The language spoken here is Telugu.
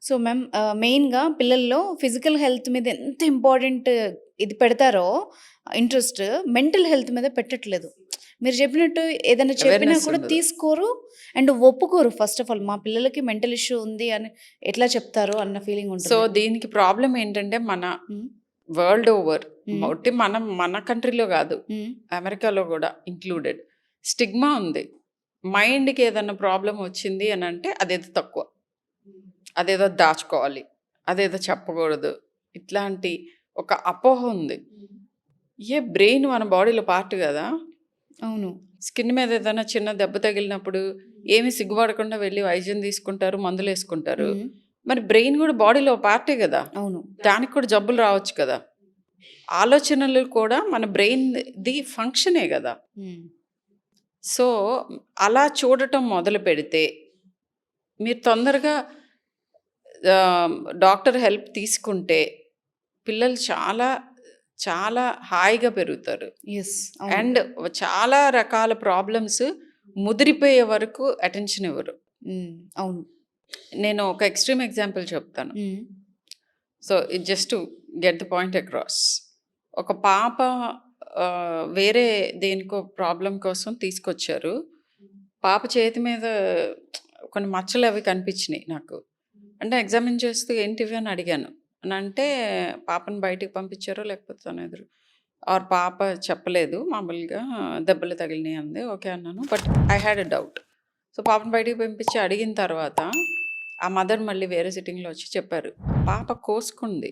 సో మ్యామ్ మెయిన్‌గా పిల్లల్లో ఫిజికల్ హెల్త్ మీద ఎంత ఇంపార్టెంట్ ఇది పెడతారో ఇంట్రెస్ట్, మెంటల్ హెల్త్ మీద పెట్టట్లేదు. మీరు చెప్పినట్టు ఏదైనా చెప్పినా అవేర్‌నెస్ కూడా ఉండదు. తీసుకోరు అండ్ ఒప్పుకోరు. ఫస్ట్ ఆఫ్ ఆల్ మా పిల్లలకి మెంటల్ ఇష్యూ ఉంది అని ఎట్లా చెప్తారు అన్న ఫీలింగ్ సో, ఉంటుంది. దీనికి ప్రాబ్లమ్ ఏంటంటే మన హ్మ్. వరల్డ్ ఓవర్ హ్మ్. ఒట్టి మన కంట్రీలో గాదు. హ్మ్. అమెరికాలో గూడా ఇంక్లూడెడ్. స్టిగ్మా ఉంది. మైండ్‌కి ఏదన్నా ప్రాబ్లమ్ వచ్చింది అనంటే అదేదో తక్కువ. అదేదో దాచుకోవాలి. అదేదో చెప్పకూడదు. ఇట్లాంటి ఒక అపోహ ఉంది. బ్రెయిన్ మన బాడీలో పార్ట్ గదా! అవును. స్కిన్ మీద ఏదైనా చిన్న దెబ్బ తగిలినప్పుడు ఏమి సిగ్గుపడకుండా వెళ్లి వైద్యం తీసుకుంటారు, మందులేసుకుంటారు. హ్మ్. మరి బ్రెయిన్ గూడా బాడీలో పార్టే గదా! అవును. దానికి కూడా జబ్బులు రావచ్చు కదా! ఆలోచనలు కూడా మన బ్రెయిన్‌ది ఫంక్షనే గదా! హ్మ్. సో, అలా చూడటం మొదలుపెడితే మీరు తొందరగా డాక్టర్ హెల్ప్ తీసుకుంటే పిల్లలు చాలా, చాలా హాయిగా పెరుగుతారు. యెస్. అవును. అండ్ చాలా రకాల ప్రాబ్లమ్స్ ముదిరిపోయే వరకు అటెన్షన్ ఇవ్వరు. హ్మ్. అవును. నేను ఒక ఎక్స్‌ట్రీమ్ ఎగ్జాంపుల్ చెప్తాను. హ్మ్. So, it just to get the point across. ఒక పాప వేరే దేనికో ప్రాబ్లమ్ కోసం తీసుకొచ్చారు. పాప చేతి మీద కొన్ని మచ్చలవి కనిపించినియి నాకు. అంటే ఎగ్జామిన్ చేస్తూ ఏంటివి అని అడిగాను. అనంటే పాపని బయటికి పంపించారో లేకపోతే తన ఎదురు పాప చెప్పలేదు. మామూలుగా దెబ్బలు తగిలినియి అంది. ఓకే అన్నాను. But I had a doubt. So, పాపని బయటికి పంపించి అడిగిన తర్వాత ఆ మదర్ మళ్ళీ వేరే సిట్టింగ్‌లో వచ్చి చెప్పారు. పాప కోసుకుంది.